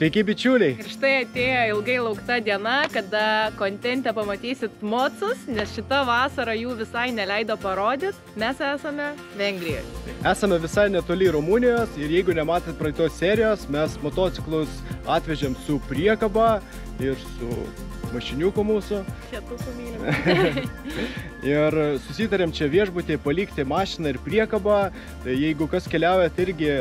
Sveiki bičiuliai! Ir štai atėjo ilgai laukta diena, kada kontente pamatysit mocus, nes šita vasara jų visai neleido parodyti. Mes esame Vengrijoje. Esame visai netoli Rumunijos ir jeigu nematėt praeitos serijos, mes motociklus atvežėm su priekaba ir su mašiniuku mūsų. Šietuku mylim. Ir susitarėm čia viešbutį palikti mašiną ir priekabą. Tai jeigu kas keliaujat irgi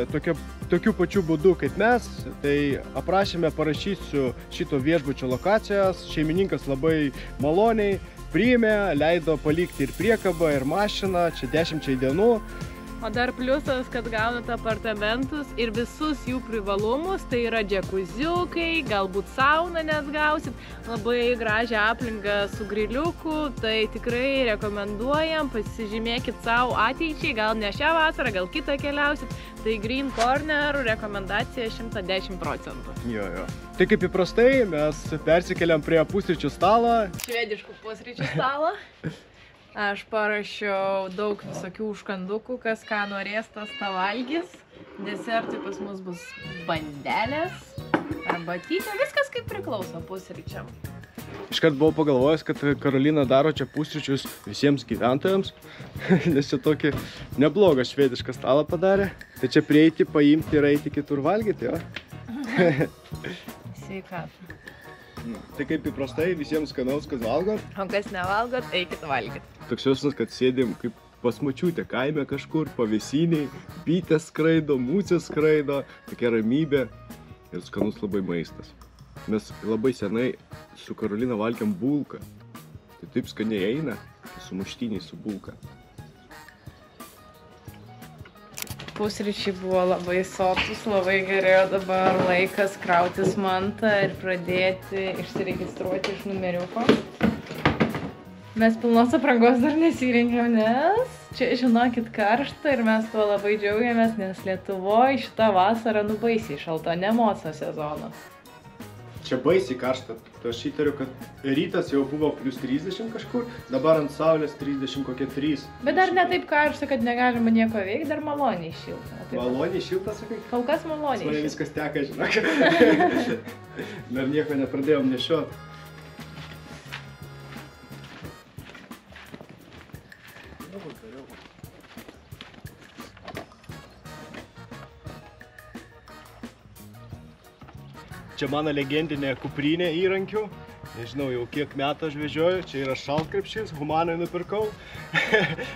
tokiu pačiu būdu kaip mes, tai aprašyme parašysiu šito viešbučio lokacijas. Šeimininkas labai maloniai priėmė, leido palikti ir priekabą, ir mašiną, čia 10 dienų. O dar pliusas, kad gaunate apartamentus ir visus jų privalumus, tai yra džekuziukai, galbūt sauną net gausit, labai gražią aplinką su griliuku, tai tikrai rekomenduojam, pasižymėkit savo ateičiai, gal ne šią vasarą, gal kitą keliausit, tai Green Corner rekomendacija 110%. Jo. Tai kaip įprastai, mes persikeliam prie pusryčių stalo. Švediškų pusryčių stalo. Aš parašiau daug visokių užkandukų, kas ką norės, tas tą valgys. Desertui pas mus bus bandelės, arbatytė, viskas kaip priklauso pusryčiam. Iškart buvau pagalvojęs, kad Karolina daro čia pusryčius visiems gyventojams, nes čia tokį neblogą švedišką stalą padarė. Tai čia prieiti, paimti ir eiti kitur valgyti, jo? Sveikatą. Tai kaip įprastai visiems skanaus, kas valgot. O kas nevalgot, eikit valgyti. Toks jausmas, kad sėdim kaip pas močiutę kaime kažkur, pavėsiniai, bitės skraido, musės skraido, tokia ramybė ir skanus labai maistas. Mes labai senai su Karolina valgėm bulką. Tai taip skaniai eina, sumuštiniai su bulka. Pusryčiai buvo labai sotus, labai gerėjo dabar laikas krautis mantą ir pradėti išsiregistruoti iš numeriuko. Mes pilnos aprangos dar nesirengėm, nes čia, žinokit, karšta ir mes tuo labai džiaugiamės, nes Lietuvoje šitą vasarą baisiai šalta, ne moco sezonas. Čia baisiai karšta. Aš įtariu, kad rytas jau buvo plus 30 kažkur, dabar ant saulės 30 kokie 3. Bet dar ne taip karšta, kad negalima nieko veikti, dar maloniai šilta. Maloniai šilta, sakai? Kol kas maloniai šilta. Mane viskas teka, žinok. Dar nieko nepradėjom nešiot. Čia mano legendinė kuprinė įrankių. Nežinau, jau kiek metų aš vežioju. Čia yra šaltkrepšys, Humanoj nupirkau.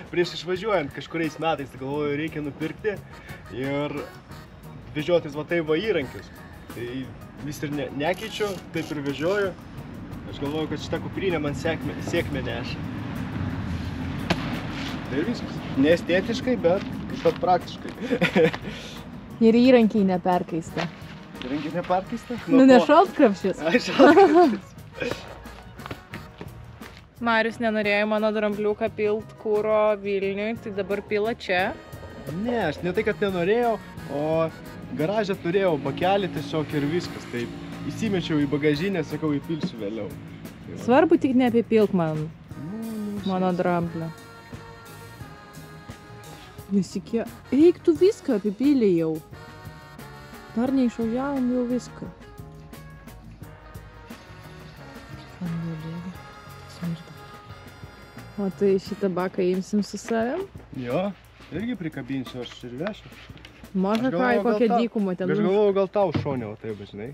Prieš išvažiuojant kažkuriais metais, tai galvoju, reikia nupirkti ir vežiotis va taip va įrankius. Tai vis ir nekeičiu, taip ir vežioju. Aš galvoju, kad šita kuprinė man sėkmę neša. Tai ir viskas. Neestetiškai, bet praktiškai. Ir įrankiai neperkaista. Įrankiai neperkaista? Ne šaltkrepšis. Ai, šaltkrepšis. Marius nenorėjo mano drambliuką pilt kuro Vilniui, tai dabar pila čia. Ne, aš ne tai, kad nenorėjau, o garažą turėjau bakelį tiesiog ir viskas. Taip įsimečiau į bagažinę, sakau, įpilsiu vėliau. Svarbu tik neapipilt man mano dramblio. Nesikė. Reiktų viską apipilį jau. Dar neišvažiavom jau viską. O tai šitą baką imsim su savim? Jo, irgi prikabinsiu, aš ir vešiu. Maža ką, į kokią dykumą ten. Aš galvoju, gal tau šonė, o taip, žinai.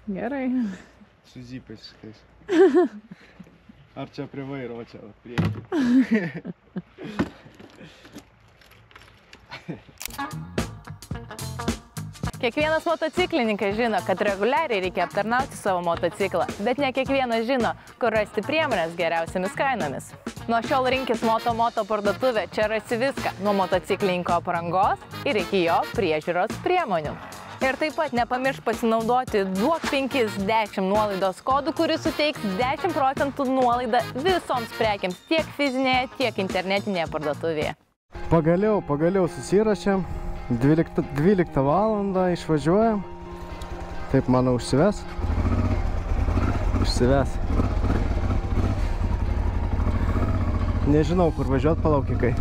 Gerai. Su zipais šitais. Ar čia prie vairo, o čia prieki. Kiekvienas motociklininkas žino, kad reguliariai reikia aptarnauti savo motociklą, bet ne kiekvienas žino, kur rasti priemonės geriausiamis kainomis. Nuo šiol rinkis Moto parduotuvę, čia rasi viską, nuo motociklininko aprangos ir iki jo priežiūros priemonių. Ir taip pat nepamiršk pasinaudoti duok 5-10 nuolaidos kodų, kuris suteiks 10% nuolaidą visoms prekiams tiek fizinėje, tiek internetinėje parduotuvėje. Pagaliau susirašėm. 12 valandą išvažiuojam. Taip, manau, užsives. Nežinau, kur važiuot, palaukikai.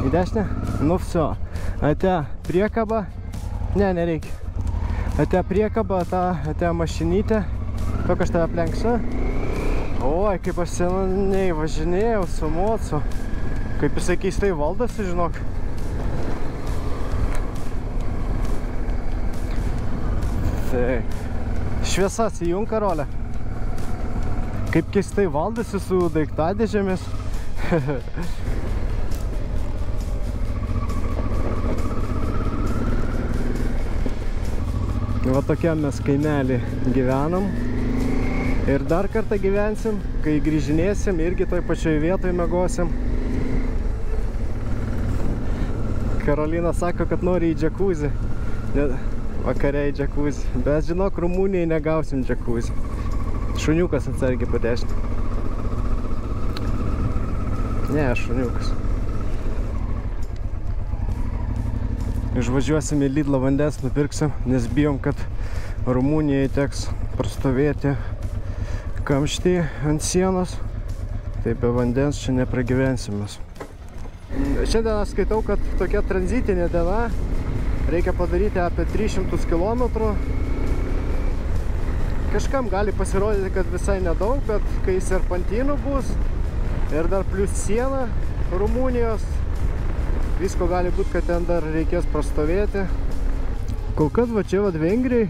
Į dešinę? Nu, все. Ate priekaba. Ne, nereikia. Atėjo priekaba, atėjo mašinytė. Tok aš tave aplenksiu. Oi, kaip aš seniai važinėjau su mocu. Kaip jisai keistai valdosi, žinok. Tai šviesas įjung, Karolė. Kaip keistai valdosi su daiktadėžėmis. Va tokiam mes kaimelį gyvenam. Ir dar kartą gyvensim, kai grįžinėsim, irgi toj pačioj vietoj miegosim. Karolina sako, kad nori į džakuzį. Vakare į džakuzį. Bet žinok, Rumunijai negausim džakuzį. Šuniukas atsargiai padešti. Ne, šuniukas. Išvažiuosim į Lidlą vandens, nupirksim, nes bijom, kad Rumunijai teks prastovėti kamštį ant sienos. Tai be vandens čia nepragyvensim mes. Šiandien aš skaitau, kad tokia tranzitinė diena. Reikia padaryti apie 300 km. Kažkam gali pasirodyti, kad visai nedaug, bet kai serpantinų bus ir dar plus siena Rumunijos, visko gali būti, kad ten dar reikės prastovėti. Kol kas va čia va Vengrijai,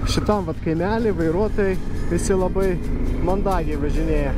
šitam va kaimelį vairuotojai visi labai mandagiai važinėja.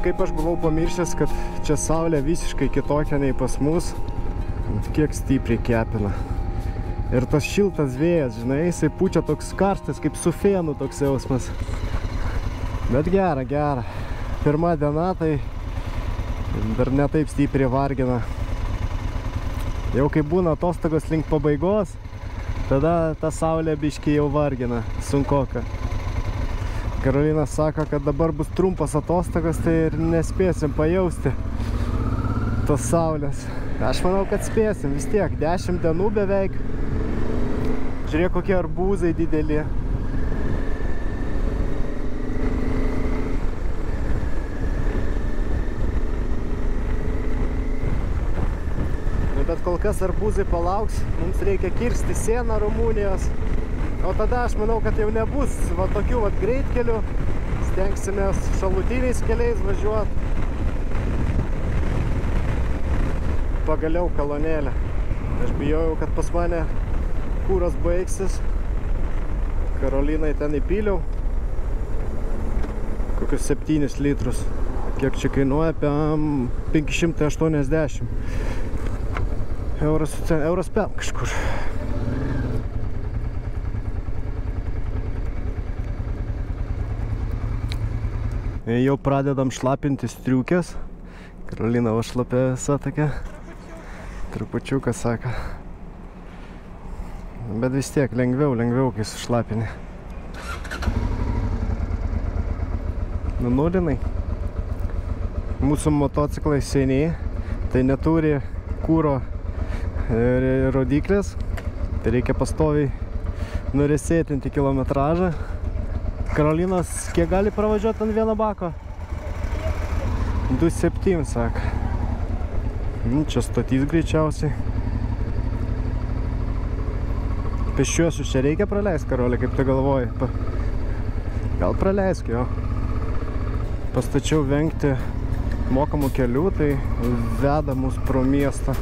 Kaip aš buvau pamiršęs, kad čia saulė visiškai kitokia nei pas mus, kiek stipriai kepina. Ir tas šiltas vėjas, žinai, jisai pučia toks karštas, kaip su fėnu toks jausmas. Bet gera, gera. Pirma diena, tai dar ne taip stipriai vargina. Jau kai būna atostogos link pabaigos, tada ta saulė biškį jau vargina, sunkoka. Karolina sako, kad dabar bus trumpas atostogos, tai ir nespėsim pajausti tos saulės. Aš manau, kad spėsim vis tiek, 10 dienų beveik. Žiūrėk, kokie arbūzai dideli. Bet kol kas arbūzai palauks, mums reikia kirsti sieną Rumunijos. O tada aš manau, kad jau nebus va tokių va greitkelių. Stengsimės šalutiniais keliais važiuoti. Pagaliau kolonėlė. Aš bijojau, kad pas mane kūras baigsis. Karolinai ten įpyliau. Kokius 7 litrus. Kiek čia kainuoja? Apie 580 euros per kažkur. Jau pradedam šlapinti striukės. Karolina šlapė visą tokia. Trupučiuką sako. Bet vis tiek lengviau, kai sušlapini. Nulinai. Mūsų motociklai seniai, tai neturi kūro rodiklės. Tai reikia pastoviai nuresėtinti kilometražą. Karolinas kiek gali pravažiuoti ant vieno bako? 2,7 sako. Čia statys greičiausiai. Pėsčiuosius čia reikia praleisti, Karolė, kaip tu galvoji? Gal praleisk jo. Pastačiau vengti mokamų kelių, tai veda mus pro miestą.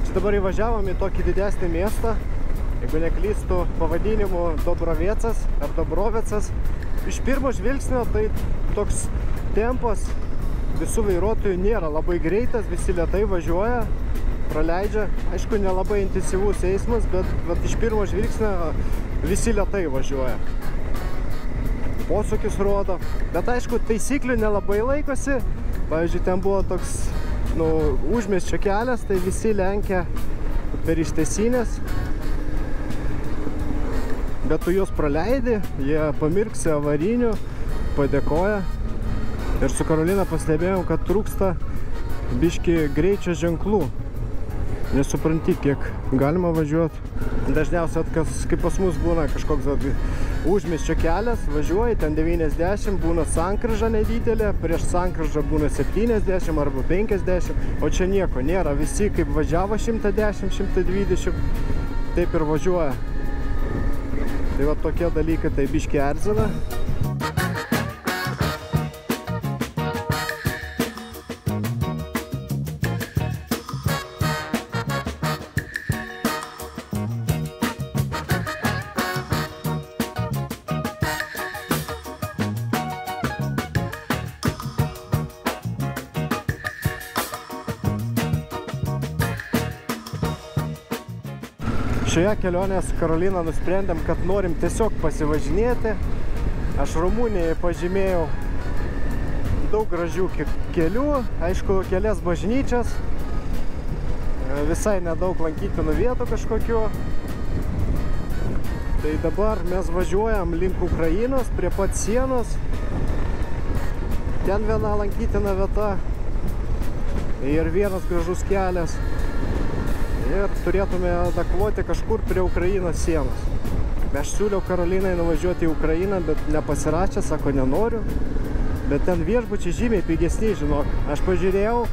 Čia dabar įvažiavom į tokį didesnį miestą. Jeigu neklystu pavadinimu Dobrovecas ar Dobrovecas. Iš pirmo žvilgsnio tai toks tempas visų vairuotojų nėra labai greitas, visi lėtai važiuoja, praleidžia. Aišku, nelabai intensyvus eismas, bet iš pirmo žvilgsnio visi lėtai važiuoja. Posūkis rodo. Bet aišku, taisyklių nelabai laikosi. Pavyzdžiui, ten buvo toks užmiesčio kelias, tai visi lenkia per ištiesinės. Bet tu juos praleidi, jie pamirksi avarinių, padėkoja. Ir su Karolina pastebėjom, kad trūksta biški greičio ženklų. Nesupranti, kiek galima važiuoti. Dažniausiai, kaip pas mus būna kažkoks užmiesčio kelias, važiuoji, ten 90, būna sankryža nedidelė, prieš sankryžą būna 70 arba 50, o čia nieko nėra. Visi kaip važiavo 110, 120, taip ir važiuoja. Tai va tokie dalykai tai biški erzina. Šioje kelionėje su Karolina nusprendėm, kad norim tiesiog pasivažinėti. Aš Rumunijoje pažymėjau daug gražių kelių, aišku, kelias bažnyčias, visai nedaug lankytinų vietų kažkokių. Tai dabar mes važiuojam link Ukrainos, prie pat sienos. Ten viena lankytina vieta ir vienas gražus kelias. Ir turėtume nakvoti kažkur prie Ukrainos sienos. Aš siūliau Karolinai nuvažiuoti į Ukrainą, bet nepasirašė, sako, nenoriu. Bet ten viešbučiai žymiai pigesni, žinok. Aš pažiūrėjau,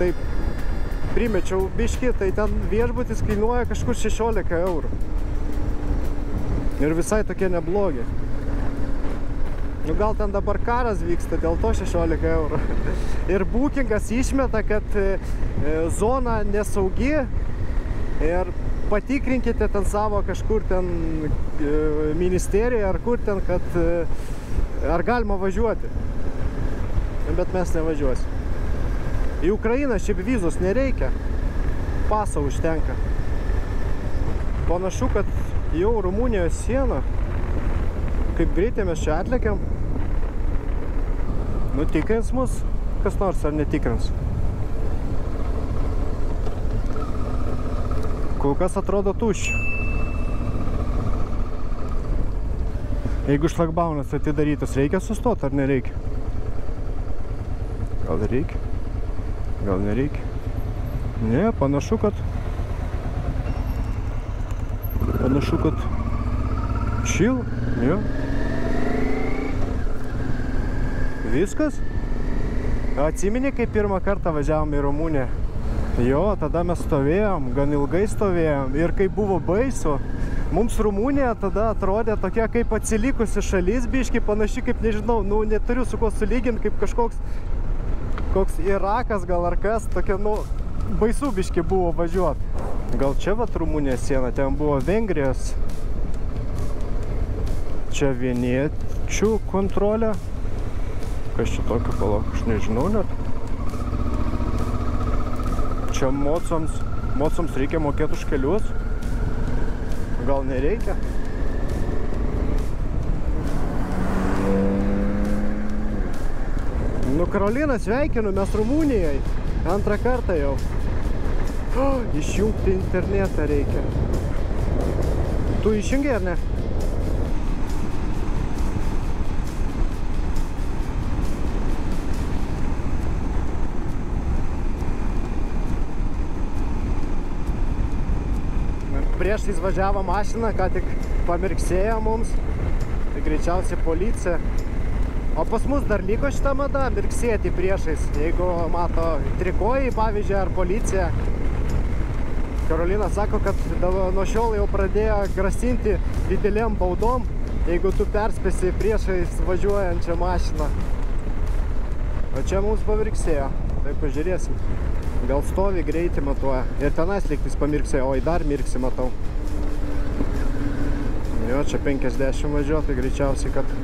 taip primečiau biškį, tai ten viešbutis kainuoja kažkur 16 eurų. Ir visai tokie neblogi. Gal ten dabar karas vyksta, dėl to 16 eurų. Ir Bookingas išmeta, kad zona nesaugi. Ir patikrinkite ten savo kažkur ten ministerijoje ar kur ten, kad ar galima važiuoti. Bet mes nevažiuosim. Į Ukrainą šiaip vizos nereikia. Paso užtenka. Panašu, kad jau Rumunijos siena. Kaip greitai mes čia atlekiam. Tikrins mus kas nors ar netikrins. Kol kas atrodo tuščia. Jeigu šlagbaunas atidarytas, reikia sustoti ar nereikia? Gal reikia? Gal nereikia? Ne, panašu, kad chill, jo. Viskas? Atsimeni, kai pirmą kartą važiavom į Rumuniją? Jo, tada mes stovėjom, gan ilgai stovėjom ir kai buvo baisu, mums Rumunija tada atrodė tokia kaip atsilikusi šalis, biški panaši kaip, nežinau, neturiu su kuo sulyginti, kaip koks Irakas gal ar kas, tokia, baisu biški buvo važiuoti. Gal čia vat Rumunijos siena, ten buvo Vengrijos, čia vieniečių kontrolė. Kas čia tokio, palauk, aš nežinau net. Čia mocams reikia mokėti už kelius. Gal nereikia? Karolina, sveikinu, mes Rumunijai. Antrą kartą jau. Išjungti internetą reikia. Tu išjungi ar ne? Prieš įvažiavo mašiną, ką tik pamirksėjo mums, tai greičiausiai policija. O pas mus dar liko šitą mada mirksėti priešais, jeigu mato trikojai, pavyzdžiui, ar policija. Karolina sako, kad nuo šiol jau pradėjo grasinti didelėm baudom, jeigu tu perspėsi priešais važiuojančią mašiną. O čia mums pamirksėjo, tai pažiūrėsim. Gal stovi greitį matuoja. Ir tenais lygtis pamirksėjo, oi dar mirksi matau. Jo, čia 50 važiuoja, tai greičiausiai, kad...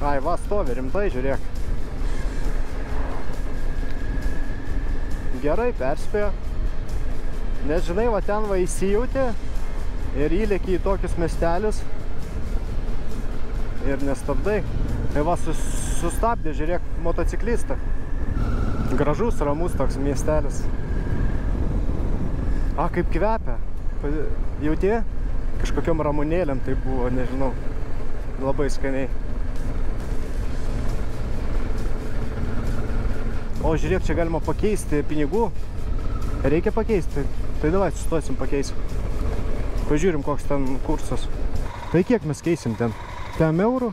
Ai, va, stovi rimtai, žiūrėk. Gerai, perspėjo. Nes žinai, va ten va įsijauti ir įlėki į tokius miestelius. ir nestabdai. Tai va, sustabdė, žiūrėk, motociklistą. Gražus, ramus toks miestelis. A, kaip kvepia. Jauti? Kažkokiom ramunėlėm tai buvo, nežinau. Labai skaniai. O, žiūrėk, čia galima pakeisti pinigų. Reikia pakeisti. Tai davai, sustosim, pakeisim. Pažiūrim, koks ten kursas. Tai kiek mes keisim ten? 5 eurų?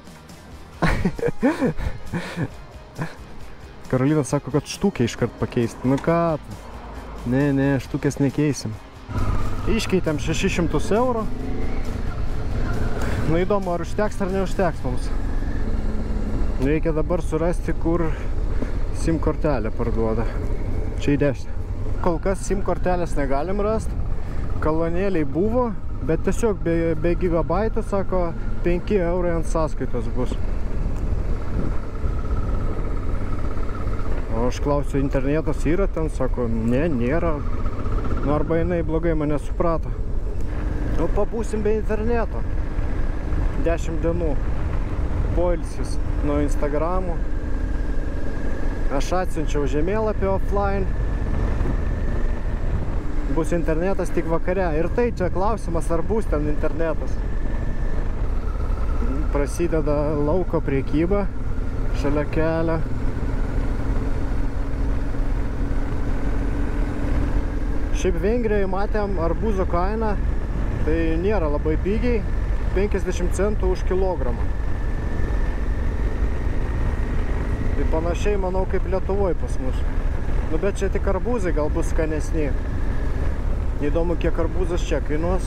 Karolina sako, kad štukę iškart pakeisti. Nu ką? Ne, štukės nekeisim. Iškeitėm 600 eurų. Nu įdomu, ar užteks ar neužteks mums. Reikia dabar surasti, kur SIM kortelę parduoda. Čia į dešinę. Kol kas SIM kortelės negalim rasti. Kolonėliai buvo, bet tiesiog be gigabaitų, sako, 5 eurai ant sąskaitos bus. O aš klausiu, internetas yra ten, sako, ne, nėra. Nu arba jinai blogai mane suprato. Nu pabūsim be interneto. 10 dienų poilsis nuo Instagramų. Aš atsiunčiau žemėlapį offline. Bus internetas tik vakare. Ir tai čia klausimas, ar bus ten internetas. Prasideda lauko prekyba šalia kelio. Šiaip Vengrijoje matėm arbūzo kainą, tai nėra labai pigiai, 50 centų už kilogramą. Tai panašiai, manau, kaip Lietuvoje pas mus. Nu, bet čia tik arbūzai gal bus skanesni. Įdomu, kiek arbūzas čia kainuos.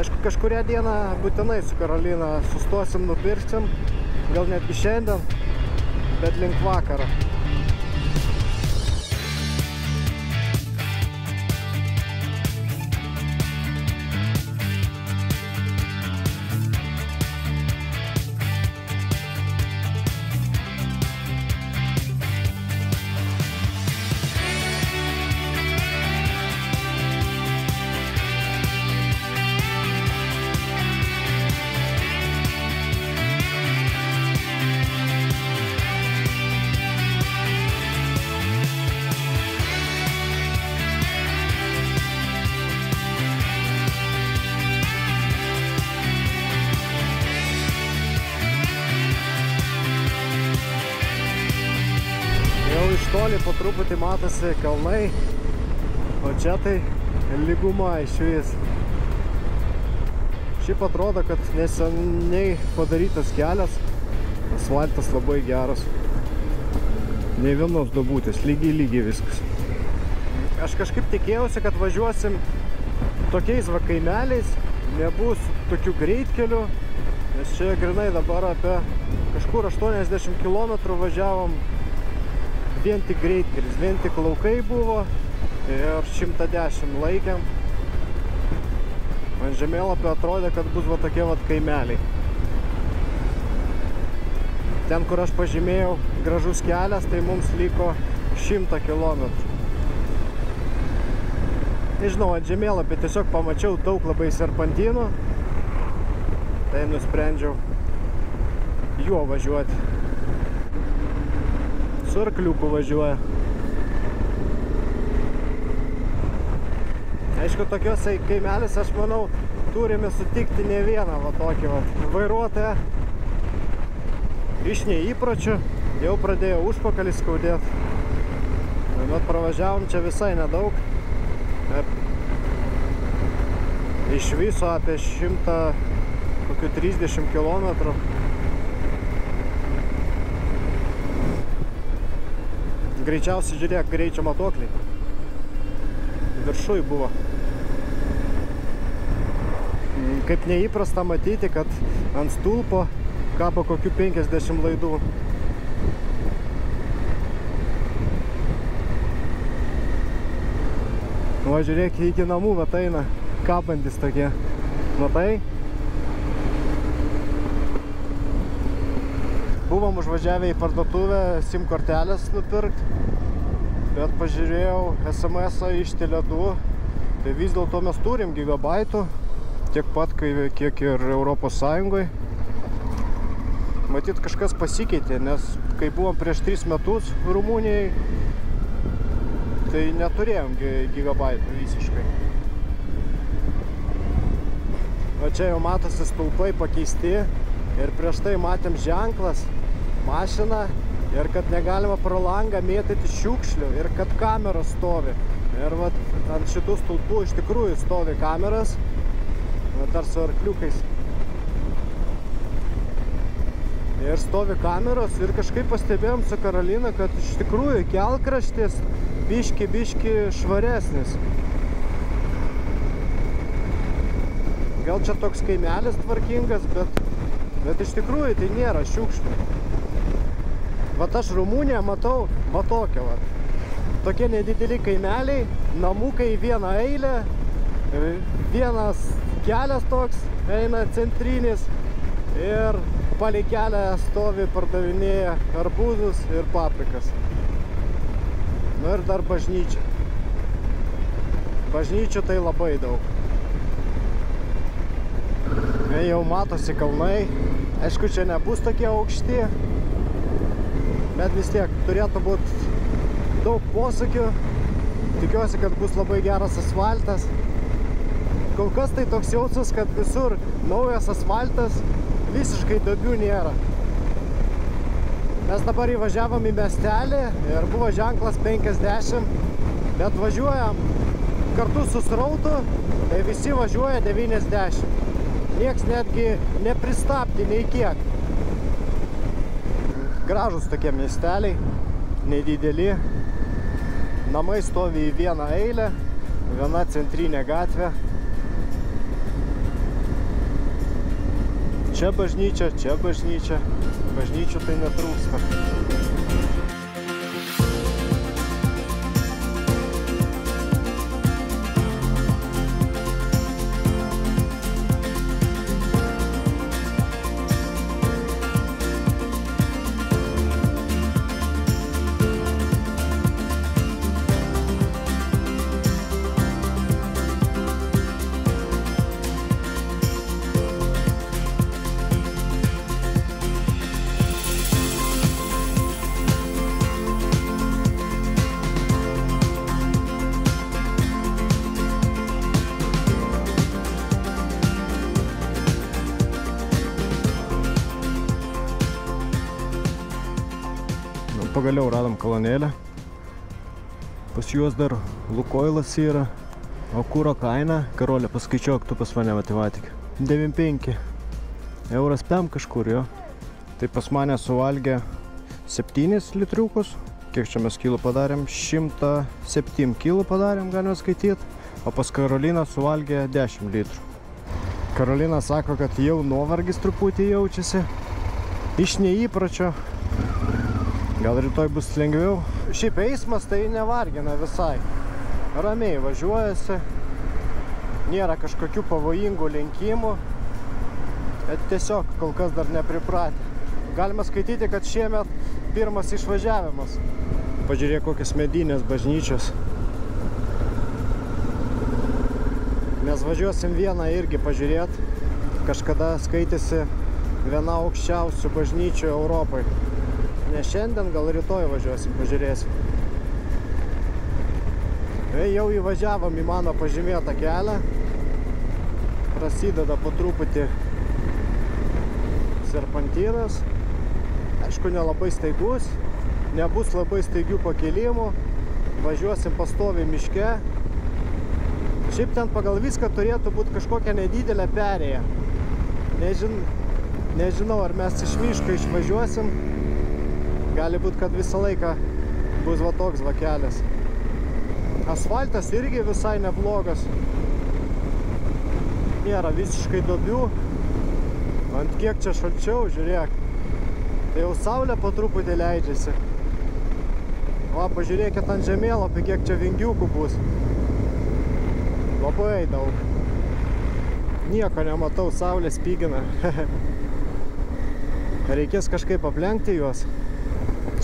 Aišku, kažkurią dieną būtinai su Karolina sustosim, nupirksim. Gal netgi šiandien, bet link vakarą. Iš toli po truputį matosi kalnai, o čia tai lyguma išvis. Šiaip atrodo, kad neseniai padarytas kelias, asfaltas labai geras. Nei vienos duobutės, lygiai viskas. Aš kažkaip tikėjausi, kad važiuosim tokiais va kaimeliais, nebus tokių greitkelių, nes čia grinai dabar apie kažkur 80 km važiavom. Vien tik greitkelis, vien tik laukai buvo ir 110 laikėm. Man žemėlapio atrodė, kad bus va tokie va kaimeliai. Ten, kur aš pažymėjau gražus kelias, tai mums liko 100 km. Nežinau, ant žemėlapį tiesiog pamačiau daug labai serpantynų, tai nusprendžiau juo važiuoti. Su arkliuku važiuoja. Aišku, tokiuose kaimelėse, aš manau, turime sutikti ne vieną va tokį va vairuotoją. Iš neįpročių jau pradėjo užpakalį skaudėti. Bet pravažiavom čia visai nedaug. Iš viso apie 130 km. Greičiausiai, žiūrėk, greičio matuokliai. Viršui buvo. Kaip neįprasta matyti, kad ant stulpo kabo kokių 50 laidų. Va, žiūrėk, iki namų vat eina kabantis tokie. Matai? Buvom užvažiavę į parduotuvę SIM kortelės nupirkti, bet pažiūrėjau SMS-ą iš Tele2, tai vis dėlto mes turim gigabaitų, tiek pat kiek ir Europos Sąjungoje. matyt kažkas pasikeitė, nes kai buvom prieš 3 metus Rumunijai, tai neturėjom gigabaitų visiškai. O čia jau matosi stulpai pakeisti ir prieš tai matėm ženklas, mašina ir kad negalima pro langą mėtyti šiukšlių ir kad kameros stovi. Ir vat ant šitų stulpų iš tikrųjų stovi kameras, dar su arkliukais. Ir stovi kameros ir kažkaip pastebėjom su Karolina, kad iš tikrųjų kelkraštis biški švaresnis. Gal čia toks kaimelis tvarkingas, bet iš tikrųjų tai nėra šiukšlių. Vat aš Rumuniją matau tokią vat. Tokie nedideli kaimeliai, namukai į vieną eilę, vienas kelias toks eina centrinis ir palei kelią stovi pardavinėja arbūzus ir paprikas. Nu ir dar bažnyčia. Bažnyčių tai labai daug. Jau matosi kalnai. Aišku, čia nebus tokie aukšti, bet vis tiek turėtų būti daug posūkių. Tikiuosi, kad bus labai geras asfaltas. Kol kas tai toks jausmas, kad visur naujas asfaltas, visiškai duobių nėra. Mes dabar įvažiavom į miestelį ir buvo ženklas 50, bet važiuojam kartu su srautu, tai visi važiuoja 90. Nieks netgi nepristabdė nei kiek. Gražus tokie miesteliai, nedideli. Namai stovi į vieną eilę, viena centrinė gatvė. Čia bažnyčia, čia bažnyčia. Bažnyčių tai netrūksta. Pagaliau radom kolonėlę. Pas juos dar Lukoilas yra. O kuro kaina, Karolė, paskaičiuok tu pas mane matematikį. 9,5 euras PM kažkur, jo. Tai pas mane suvalgė 7 litriukus. Kiek čia mes kilų padarėm? 107 kilų padarėm, galime skaityti. O pas Karoliną suvalgė 10 litrų. Karolina sako, kad jau nuovargis truputį jaučiasi. Iš neįpračio. Gal rytoj bus lengviau. Šiaip eismas tai nevargina visai. Ramiai važiuojasi. Nėra kažkokių pavojingų lenkimų. Bet tiesiog kol kas dar nepripratę. Galima skaityti, kad šiemet pirmas išvažiavimas. Pažiūrėk, kokios medinės bažnyčios. Mes važiuosim vieną irgi pažiūrėti. Kažkada skaitėsi viena aukščiausių bažnyčių Europai. Ne šiandien, gal rytoj važiuosim, pažiūrėsim. Jau įvažiavom į mano pažymėtą kelią. Prasideda po truputį serpantynas. Aišku, nelabai staigus. Nebus labai staigių pakilimų. Važiuosim pastoviai miške. Šiaip ten pagal viską turėtų būti kažkokia nedidelė perėja. Nežinau, ar mes iš miško išvažiuosim. Gali būti, kad visą laiką bus va toks va kelias. Asfaltas irgi visai neblogas. Nėra visiškai duobių. Ant kiek čia šalčiau, žiūrėk. Tai jau saulė po truputį leidžiasi. Va, pažiūrėkit ant žemėlapį, kiek čia vingiukų bus. Labai daug. Nieko nematau, saulė spygina. Reikės kažkaip aplenkti juos.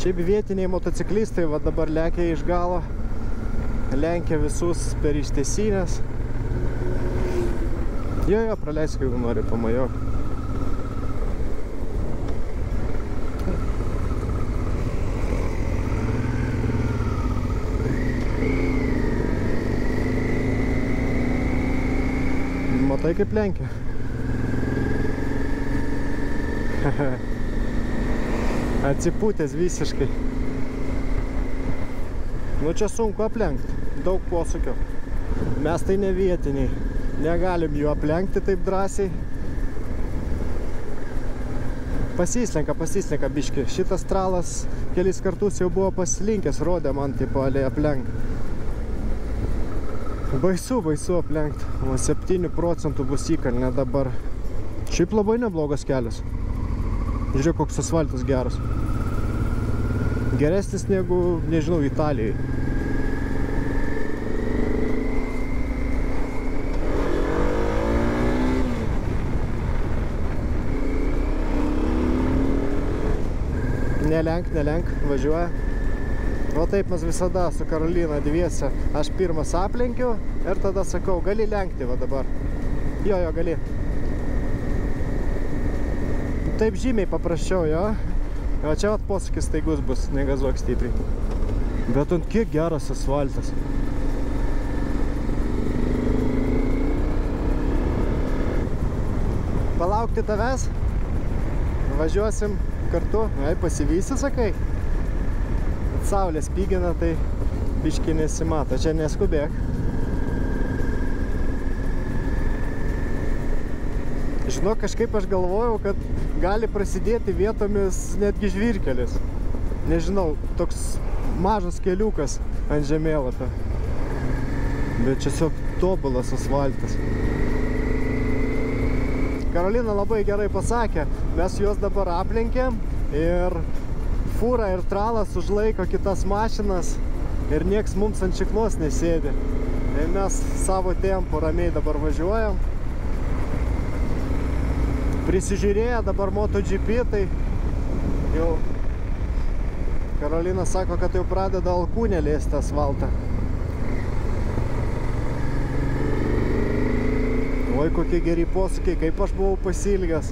Šiaip vietiniai motociklistai va dabar lekia iš galo. Lenkia visus per ištiesinės. Jo, praleisk, jeigu nori pamajok. Matai kaip lenkia? Atsipūtęs visiškai. Nu čia sunku aplenkti, daug posūkio. Mes tai ne vietiniai, negalim jų aplenkti taip drąsiai. Pasislenka biški. Šitas tralas kelis kartus jau buvo pasilinkęs, rodė man tipo aplenkti. Baisu aplenkti. O 7% bus įkalnė dabar. Šiaip labai neblogas kelias. Žiūrėk, koks asfaltas geras. Geresnis negu, nežinau, Italijai. Nelenk, važiuoja. O taip mes visada su Karolina dviese. Aš pirmas aplenkiu ir tada sakau, gali lenkti va dabar. Jo, gali. Taip žymiai paprasčiau, jo. O čia vat posūkis staigus bus, negazuok stipriai. Bet ant kiek geras asfaltas. Palaukti tavęs. Važiuosim kartu. Ai, pasivysi, sakai. Saulė spygina, tai biškį nesimato. Čia neskubėk. Žinok, kažkaip aš galvojau, kad gali prasidėti vietomis netgi žvyrkelis. Nežinau, toks mažas keliukas ant žemėlapio. Bet tiesiog tobulas asfaltas. Karolina labai gerai pasakė, mes juos dabar aplenkėm ir fūra ir tralas užlaiko kitas mašinas ir nieks mums ant šiknos nesėdi. Ir mes savo tempu ramiai dabar važiuojam. Prisižiūrėję dabar MotoGP, tai jau Karolina sako, kad jau pradeda alkūnė lėsti asfaltą. Oi, kokie geri posūkiai, kaip aš buvau pasiilgęs.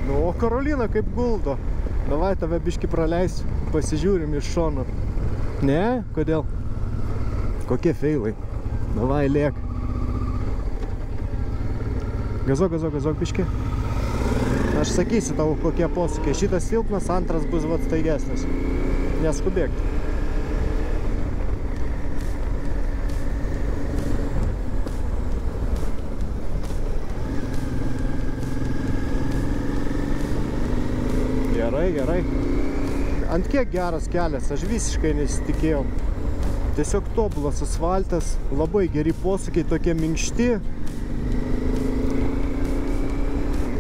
Nu, o Karolina kaip guldo. Davai tave biškį praleisiu, pasižiūrim iš šono. Ne? Kodėl? Kokie feilai. Davai, liek. Gazuok biškį. Aš sakysiu tau, kokie posūkiai. Šitas silpnas, antras bus vat staigesnis. Neskubėk. Gerai. Ant kiek geras kelias, aš visiškai nesitikėjau. Tiesiog tobulas asfaltas, labai geri posūkiai, tokie minkšti.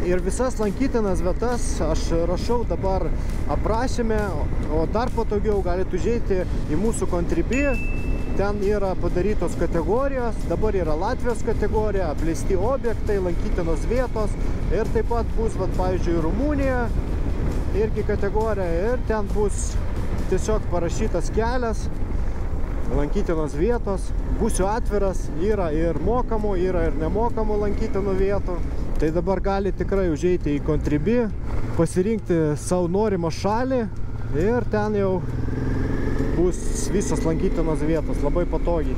Ir visas lankytinas vietas aš rašau dabar aprašyme, o dar patogiau galite užeiti į mūsų Contribui. Ten yra padarytos kategorijos, dabar yra Latvijos kategorija, apleisti objektai, lankytinos vietos ir taip pat bus, pavyzdžiui, Rumunija. Irgi kategorija ir ten bus tiesiog parašytas kelias, lankytinos vietos. Būsiu atviras, yra ir mokamų, yra ir nemokamų lankytinų vietų. Tai dabar gali tikrai užeiti į Contribui, pasirinkti savo norimą šalį ir ten jau bus visos lankytinos vietos, labai patogiai.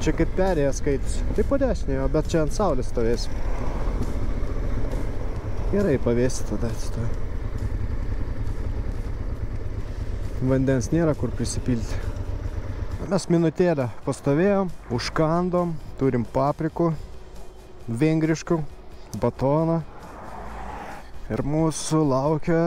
Čia kaip perėja skaitosi. Tai po dešinėje, bet čia ant saulės stovės. Gerai, pavėsi tada atsistoja. Vandens nėra kur prisipilti. Mes minutėlę pastovėjom, užkandom, turim paprikų, vengriškų, batoną. Ir mūsų laukia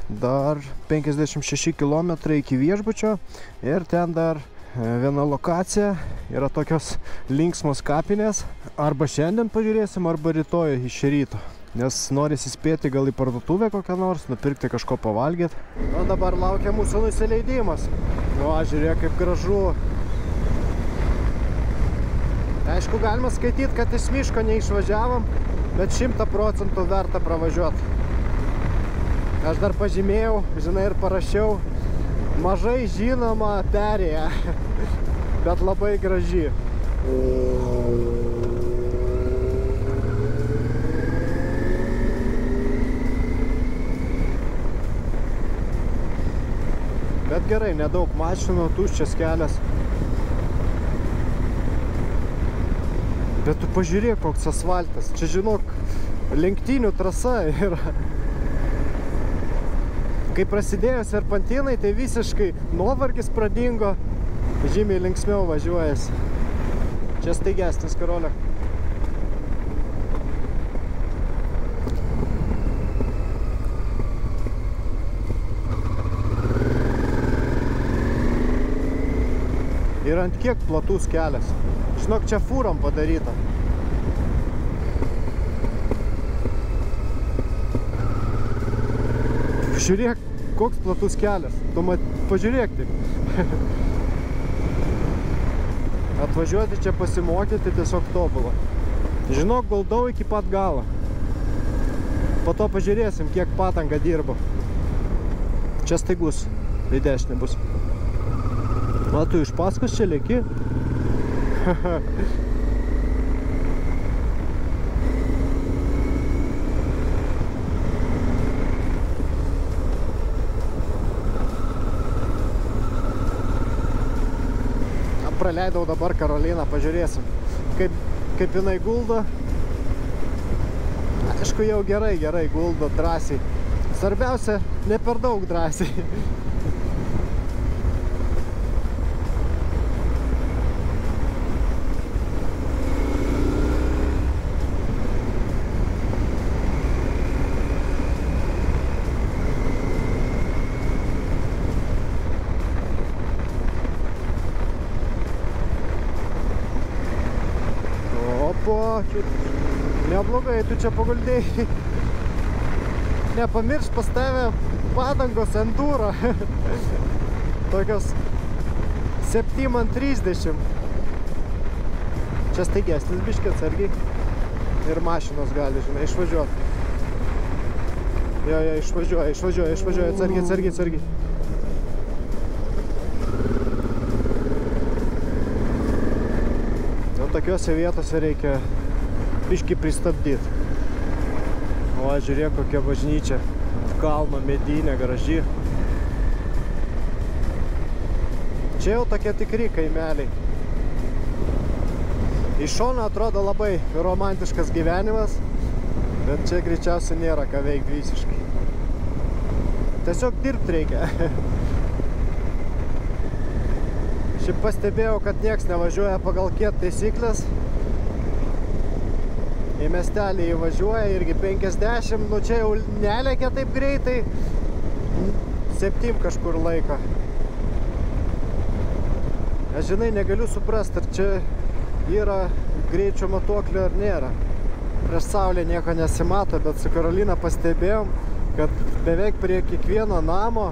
dar 56 km iki viešbučio ir ten dar viena lokacija, yra tokios linksmos kapinės. Arba šiandien pažiūrėsim, arba rytoj iš ryto. Nes norisi spėti gal į parduotuvę kokią nors, nupirkti kažko pavalgyti. O dabar laukia mūsų nusileidimas. O, žiūrėk, kaip gražu. Aišku, galima skaityti, kad iš miško neišvažiavom, bet 100% verta pravažiuoti. Aš dar pažymėjau, žinai, ir parašiau, mažai žinoma perėja, bet labai graži. Bet gerai, nedaug mašinų, tuščias kelias. Bet tu pažiūrėk, koks asfaltas. Čia, žinok, lenktynių trasa yra. Kai prasidėjo serpantinai, tai visiškai nuovargis pradingo. Žymiai linksmiau važiuojasi. Čia staigesnis Karolio. Ir ant kiek platus kelias. Žinok, čia fūram padaryta. Žiūrėk, koks platus kelias. Tu pažiūrėk taip. Atvažiuoti čia pasimokyti tiesiog tobulą. Žinok, guldau iki pat galo. Po to pažiūrėsim, kiek patanga dirbo. Čia staigus, į dešinę bus. O tu iš paskos čia leki? Praleidau dabar Karoliną, pažiūrėsim, kaip jinai guldo. Aišku, jau gerai guldo, drąsiai. Svarbiausia, ne per daug drąsiai. Neblogai, tu čia paguldėjai. Nepamirš, pas tave padangos enduro. Tokios 7:30. Čia staigesnis biškį atsargiai. Ir mašinos gali, žinai, išvažiuoti. Jo, išvažiuoja, atsargiai. Tokiuose vietose reikia biškį pristabdyti. O, žiūrėk, kokia bažnyčia. Kalno medinė, graži. Čia jau tokie tikri kaimeliai. Iš šono atrodo labai romantiškas gyvenimas, bet čia greičiausiai nėra ką veikti visiškai. Tiesiog dirbti reikia. Šiaip pastebėjau, kad nieks nevažiuoja pagal kiet taisyklės. Į miestelį įvažiuoja irgi 50, nu čia jau nelekia taip greitai. 7 kažkur laiko. Aš, žinai, negaliu suprasti, ar čia yra greičio matuoklio ar nėra. Prieš saulę nieko nesimato, bet su Karolina pastebėjom, kad beveik prie kiekvieno namo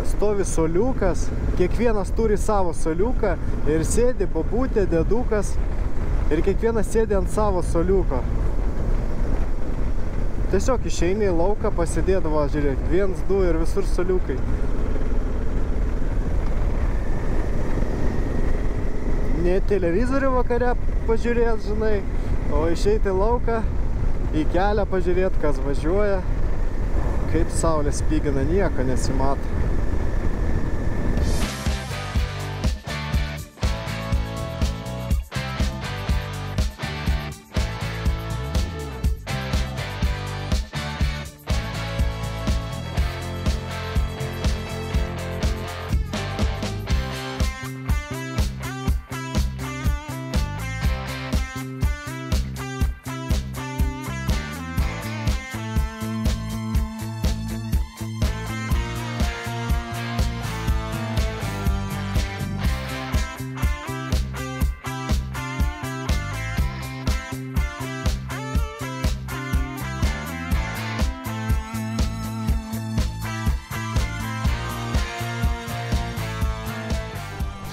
stovi soliukas, kiekvienas turi savo soliuką ir sėdi bobutė, dėdukas ir kiekvienas sėdi ant savo soliuko. Tiesiog išeini į lauką, pasidėdavo, žiūrėk, 1, 2 ir visur soliukai. Ne televizorių vakare pažiūrėt, žinai, o išeiti į lauką, į kelią pažiūrėt, kas važiuoja, kaip saulė spygina, nieko nesimato.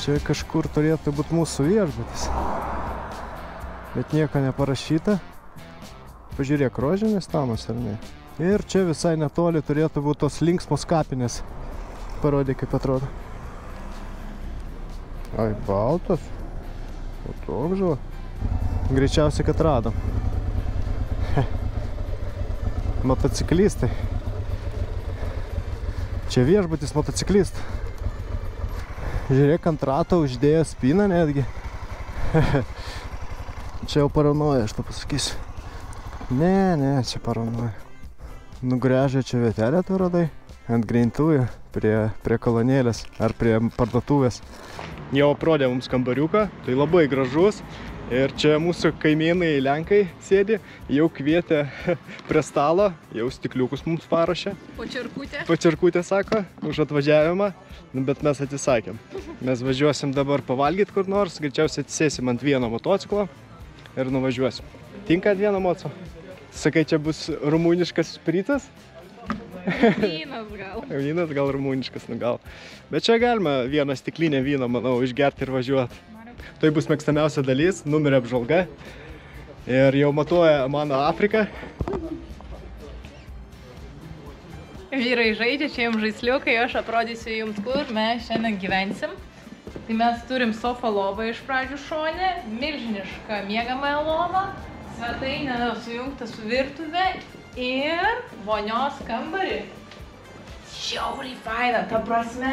Čia kažkur turėtų būti mūsų viešbutis, bet nieko neparašyta. Pažiūrėk, rožinis namas ar ne. Ir čia visai netoli turėtų būti tos linksmos kapinės. Parodė, kaip atrodo. Ai, baltas. Toks, greičiausiai, kad radom. Motociklistai. Čia viešbutis motociklistų. Žiūrėk, ant rato uždėjo spyną netgi. Čia jau paranoja, aš to pasakysiu. Ne, čia paranoja. Nugręžė čia vietelę tu radai. Ant greintųjų, prie kolonėlės ar prie parduotuvės. Jau aprodė mums kambariuką, tai labai gražus. Ir čia mūsų kaimynai Lenkai sėdi, jau kvietė prie stalo, jau stikliukus mums paruošė. Počerkutė sako, už atvažiavimą, bet mes atsisakėm. Mes važiuosim dabar pavalgyti kur nors, greičiausiai atsisėsim ant vieno motociklo ir nuvažiuosim. Tinka ant vieno moco? Sakai, čia bus rumuniškas špritas? Vynas gal. Vynas gal rumuniškas, nu gal. Bet čia galima vieną stiklinę vyną, manau, išgerti ir važiuoti. Tai bus mėgstamiausia dalis, numerio apžvalga. Ir jau matuoja mano Afriką. Vyrai žaidžia, čia jums žaisliukai, aš aprodysiu jums, kur mes šiandien gyvensim. Tai mes turim sofą lovą iš pradžių šone, milžinišką miegamąją lovą, svetainę sujungtą su virtuve ir vonios kambarį. Žiauriai faina, ta prasme,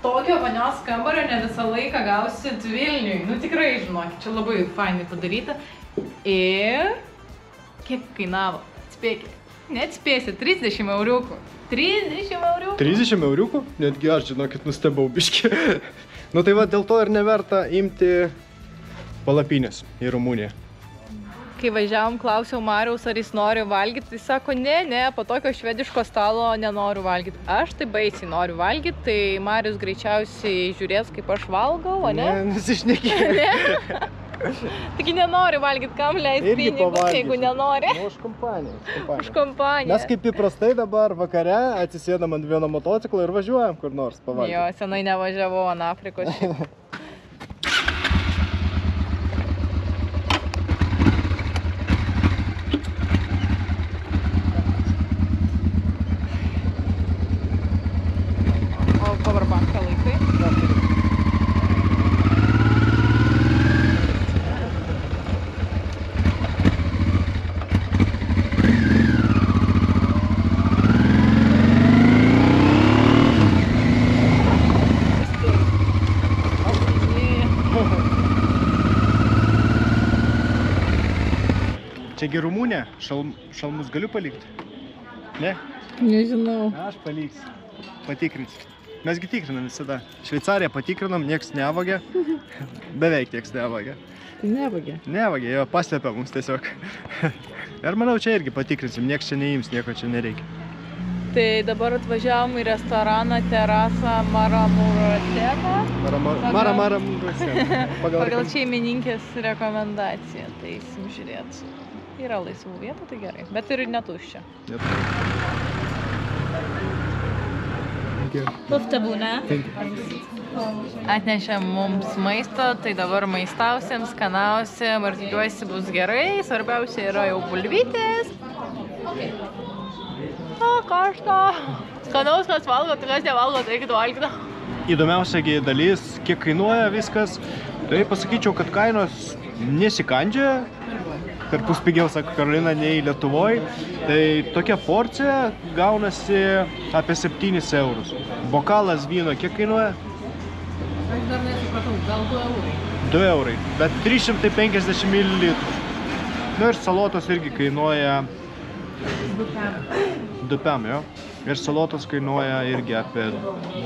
tokio vonios kambario ne visą laiką gausit Vilniui. Nu tikrai, žinokit, čia labai fainai padaryta. Ir kiek kainavo? Atspėkit. Neatspėsit, 30 euriukų. 30 euriukų? 30 euriukų? Netgi aš, žinokit, nustebau biškį. Nu tai va, dėl to ir neverta imti palapinės į Rumuniją. Kai važiavom, klausiau Mariaus, ar jis nori valgyti, tai sako, ne, po tokio švediško stalo nenoriu valgyti. Aš tai baisiai noriu valgyti, tai Marius greičiausiai žiūrės, kaip aš valgau, o ne? Ne, nusišnekėjau. Taigi nenori valgyti, kam leisti pinigus, jeigu nenori. Nu, už kompaniją. Už kompaniją. Mes kaip įprastai dabar vakare atsisėdam ant vieno motociklo ir važiuojam kur nors pavalgyti. Jo, senai nevažiavau ant Afrikos. Powerbanką laikai. Čiagi Rumunė, šalmus galiu palikti? Ne? Nežinau. Aš paliksiu. Patikrinsiu. Mesgi tikrinam visada. Šveicariją patikrinam, nieks nevagė. Beveik nieks nevagė. Tai nevagė? Nevagė, jo paslėpia mums tiesiog. Ir manau, čia irgi patikrinsim, nieks čia neims, nieko čia nereikia. Tai dabar atvažiavom į restoraną Terasa Maramurasena. Maramurasena. Pagal šeimininkės rekomendaciją. Tai eisim žiūrėt. Yra laisvų vietų, tai gerai. Bet ir netuščia. Poftă bună! Atnešė mums maisto, tai dabar maistausim, skanausim ir tikiuosi bus gerai. Svarbiausia yra jau bulvytės. O, karšto. Skanaus, kas valgo, tai kas nevalgo, tai eikit valgyti. Įdomiausia dalis, kiek kainuoja viskas. Tai pasakyčiau, kad kainos nesikandžia. Perpus pigiau, sako Karolina, nei Lietuvoj. Tai tokia porcija gaunasi apie 7 eurus. Bokalas vyno kiek kainuoja? Aš dar nesupratau, gal 2 eurai. 2 eurai, bet 350 ml. Nu ir salotos irgi kainuoja 2 pem, jo. Ir salotos kainuoja irgi apie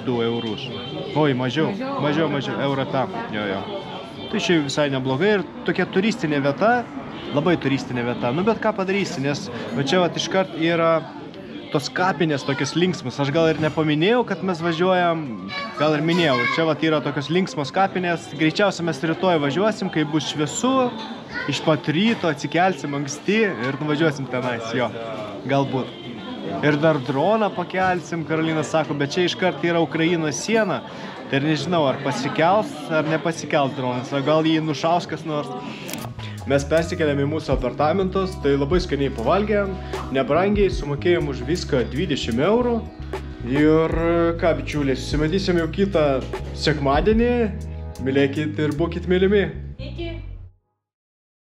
2 eurus. Oi, mažiau, eurą pem. Jo. Tai čia visai neblogai ir tokia turistinė vieta. Labai turistinė vieta, nu bet ką padarysi, nes čia vat iškart yra tos kapinės tokios linksmos. Aš gal ir nepaminėjau, kad mes važiuojam, gal ir minėjau, čia vat yra tokios linksmos kapinės. Greičiausiai mes rytoj važiuosim, kai bus šviesu, iš pat ryto atsikelsim anksti ir nuvažiuosim tenais, jo, galbūt. Ir dar droną pakelsim, Karolina sako, bet čia iškart yra Ukrainos siena. Tai ir nežinau, ar pasikels, ar nepasikels dronas, o gal jį nušaus kas nors. Mes persikėlėm į mūsų apartamentus, tai labai skaniai pavalgėm, nebrangiai, sumokėjom už viską 20 eurų. Ir ką, bičiuliai, susimatysim jau kitą sekmadienį, mylėkit ir būkit mylimi.